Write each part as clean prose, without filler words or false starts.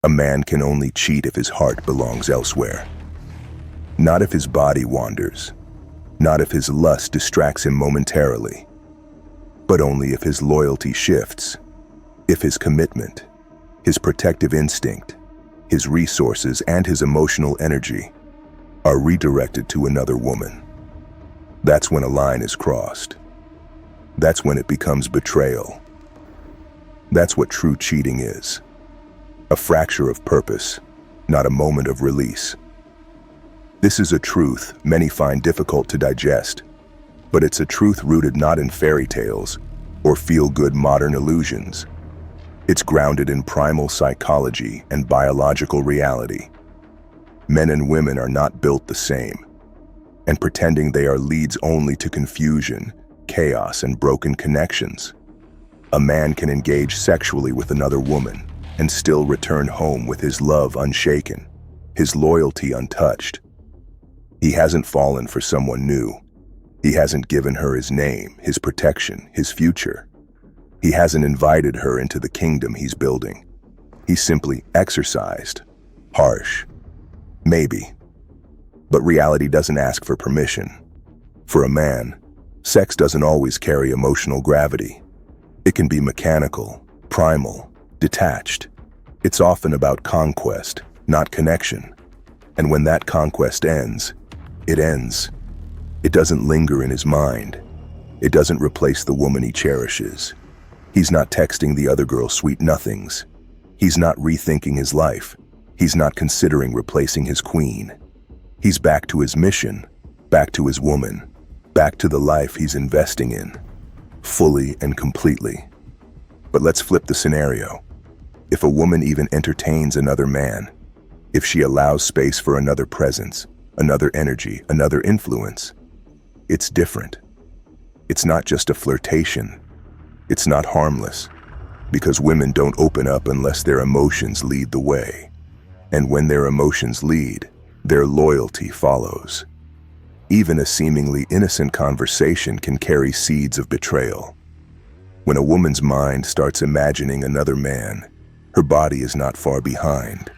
A man can only cheat if his heart belongs elsewhere. Not if his body wanders, not if his lust distracts him momentarily, but only if his loyalty shifts, if his commitment, his protective instinct, his resources, and his emotional energy are redirected to another woman. That's when a line is crossed. That's when it becomes betrayal. That's what true cheating is. A fracture of purpose, not a moment of release. This is a truth many find difficult to digest, but it's a truth rooted not in fairy tales or feel-good modern illusions. It's grounded in primal psychology and biological reality. Men and women are not built the same, and pretending they are leads only to confusion, chaos, and broken connections. A man can engage sexually with another woman and still return home with his love unshaken, his loyalty untouched. He hasn't fallen for someone new. He hasn't given her his name, his protection, his future. He hasn't invited her into the kingdom he's building. He's simply exercised. Harsh. Maybe. But reality doesn't ask for permission. For a man, sex doesn't always carry emotional gravity. It can be mechanical, primal, detached. It's often about conquest, not connection. And when that conquest ends, it ends. It doesn't linger in his mind. It doesn't replace the woman he cherishes. He's not texting the other girl sweet nothings. He's not rethinking his life. He's not considering replacing his queen. He's back to his mission, back to his woman, back to the life he's investing in, fully and completely. But let's flip the scenario. If a woman even entertains another man, if she allows space for another presence, another energy, another influence, it's different. It's not just a flirtation. It's not harmless, because women don't open up unless their emotions lead the way. And when their emotions lead, their loyalty follows. Even a seemingly innocent conversation can carry seeds of betrayal. When a woman's mind starts imagining another man, her body is not far behind.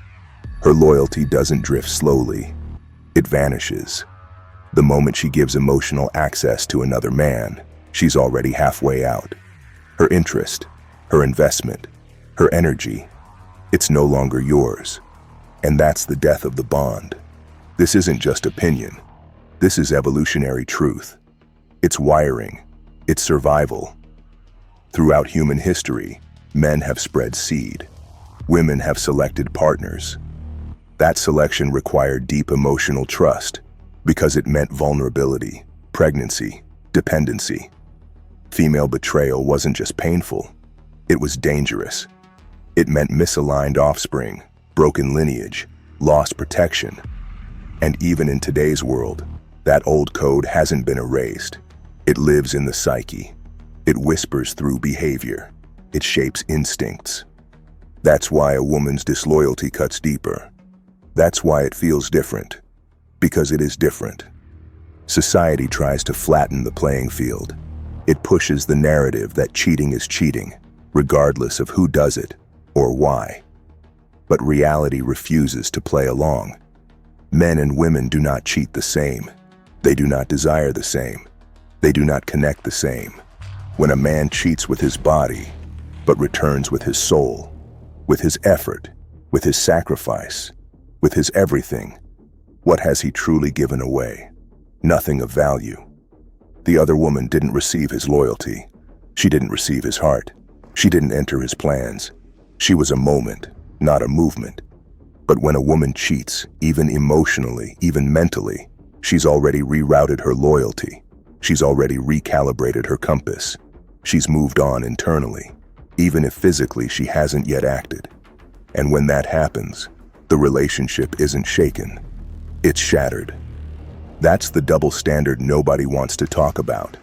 Her loyalty doesn't drift slowly. It vanishes. The moment she gives emotional access to another man, she's already halfway out. Her interest, her investment, her energy, it's no longer yours. And that's the death of the bond. This isn't just opinion. This is evolutionary truth. It's wiring. It's survival. Throughout human history, men have spread seed. Women have selected partners. That selection required deep emotional trust because it meant vulnerability, pregnancy, dependency. Female betrayal wasn't just painful, it was dangerous. It meant misaligned offspring, broken lineage, lost protection. And even in today's world, that old code hasn't been erased. It lives in the psyche. It whispers through behavior. It shapes instincts. That's why a woman's disloyalty cuts deeper. That's why it feels different. Because it is different. Society tries to flatten the playing field. It pushes the narrative that cheating is cheating, regardless of who does it or why. But reality refuses to play along. Men and women do not cheat the same. They do not desire the same. They do not connect the same. When a man cheats with his body, but returns with his soul, with his effort, with his sacrifice, with his everything, what has he truly given away? Nothing of value. The other woman didn't receive his loyalty. She didn't receive his heart. She didn't enter his plans. She was a moment, not a movement. But when a woman cheats, even emotionally, even mentally, she's already rerouted her loyalty. She's already recalibrated her compass. She's moved on internally, even if physically she hasn't yet acted. And when that happens, the relationship isn't shaken. It's shattered. That's the double standard nobody wants to talk about.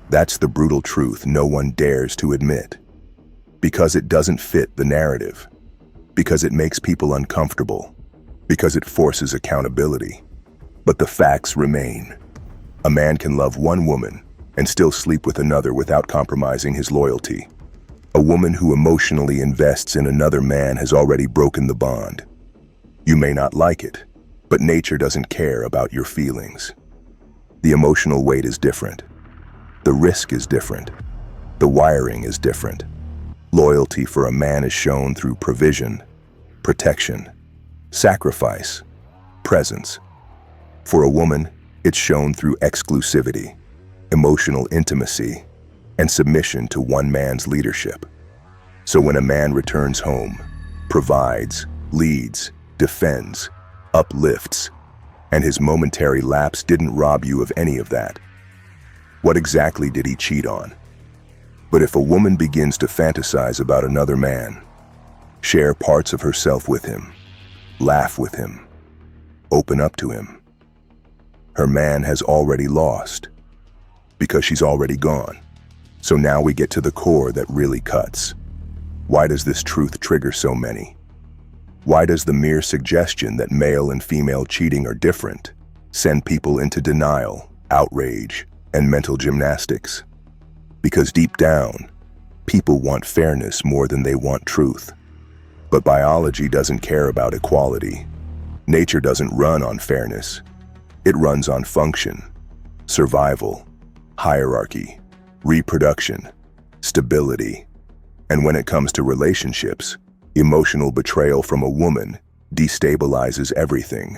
That's the brutal truth no one dares to admit. Because it doesn't fit the narrative. Because it makes people uncomfortable. Because it forces accountability. But the facts remain. A man can love one woman and still sleep with another without compromising his loyalty. A woman who emotionally invests in another man has already broken the bond. You may not like it, but nature doesn't care about your feelings. The emotional weight is different. The risk is different. The wiring is different. Loyalty for a man is shown through provision, protection, sacrifice, presence. For a woman, it's shown through exclusivity, emotional intimacy, and submission to one man's leadership. So when a man returns home, provides, leads, defends, uplifts, and his momentary lapse didn't rob you of any of that, what exactly did he cheat on? But if a woman begins to fantasize about another man, share parts of herself with him, laugh with him, open up to him, her man has already lost, because she's already gone. So now we get to the core that really cuts. Why does this truth trigger so many? Why does the mere suggestion that male and female cheating are different send people into denial, outrage, and mental gymnastics? Because deep down, people want fairness more than they want truth. But biology doesn't care about equality. Nature doesn't run on fairness. It runs on function, survival, hierarchy, reproduction, stability. And when it comes to relationships, emotional betrayal from a woman destabilizes everything.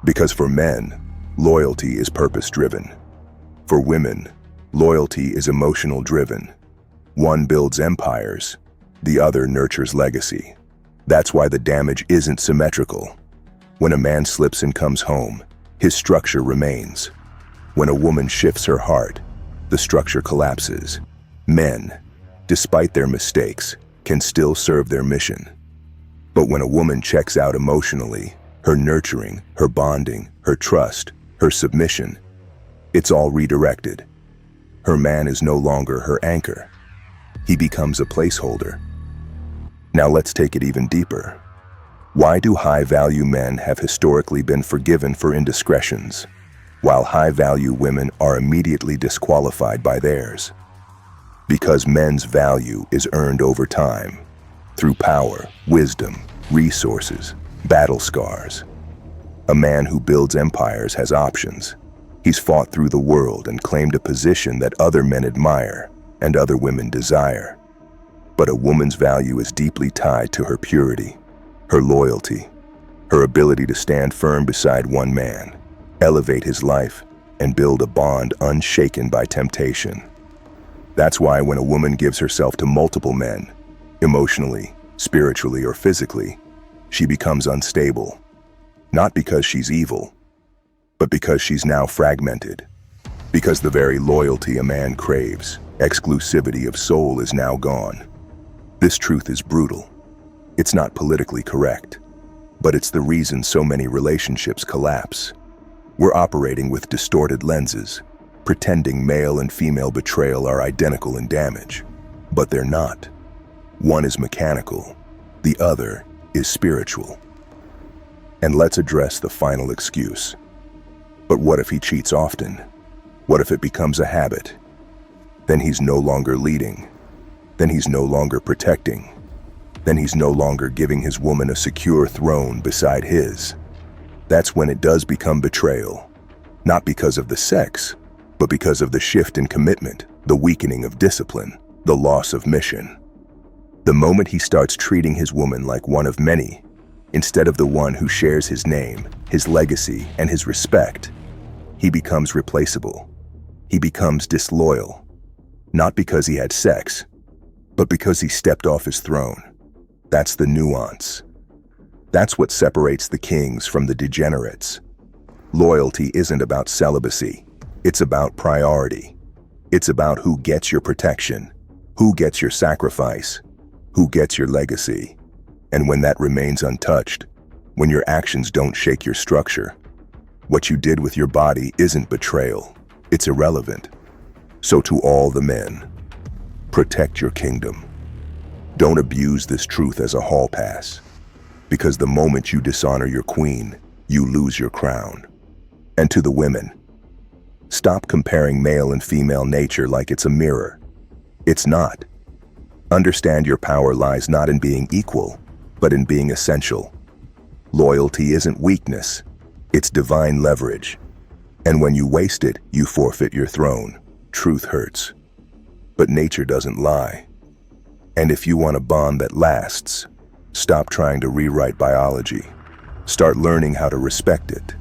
Because for men, loyalty is purpose-driven. For women, loyalty is emotional-driven. One builds empires, the other nurtures legacy. That's why the damage isn't symmetrical. When a man slips and comes home, his structure remains. When a woman shifts her heart, the structure collapses. Men, despite their mistakes, can still serve their mission. But when a woman checks out emotionally, her nurturing, her bonding, her trust, her submission, it's all redirected. Her man is no longer her anchor. He becomes a placeholder. Now let's take it even deeper. Why do high-value men have historically been forgiven for indiscretions, while high-value women are immediately disqualified by theirs? Because men's value is earned over time, through power, wisdom, resources, battle scars. A man who builds empires has options. He's fought through the world and claimed a position that other men admire and other women desire. But a woman's value is deeply tied to her purity, her loyalty, her ability to stand firm beside one man, elevate his life, and build a bond unshaken by temptation. That's why when a woman gives herself to multiple men, emotionally, spiritually, or physically, she becomes unstable. Not because she's evil, but because she's now fragmented. Because the very loyalty a man craves, exclusivity of soul, is now gone. This truth is brutal. It's not politically correct, but it's the reason so many relationships collapse. We're operating with distorted lenses, pretending male and female betrayal are identical in damage, but they're not. One is mechanical, the other is spiritual. And let's address the final excuse. But what if he cheats often? What if it becomes a habit? Then he's no longer leading. Then he's no longer protecting. Then he's no longer giving his woman a secure throne beside his. That's when it does become betrayal. Not because of the sex, but because of the shift in commitment, the weakening of discipline, the loss of mission. The moment he starts treating his woman like one of many, instead of the one who shares his name, his legacy, and his respect, he becomes replaceable. He becomes disloyal. Not because he had sex, but because he stepped off his throne. That's the nuance. That's what separates the kings from the degenerates. Loyalty isn't about celibacy. It's about priority. It's about who gets your protection, who gets your sacrifice, who gets your legacy. And when that remains untouched, when your actions don't shake your structure, what you did with your body isn't betrayal. It's irrelevant. So to all the men, protect your kingdom. Don't abuse this truth as a hall pass, because the moment you dishonor your queen, you lose your crown. And to the women, stop comparing male and female nature like it's a mirror. It's not. Understand your power lies not in being equal, but in being essential. Loyalty isn't weakness, it's divine leverage. And when you waste it, you forfeit your throne. Truth hurts. But nature doesn't lie. And if you want a bond that lasts, stop trying to rewrite biology. Start learning how to respect it.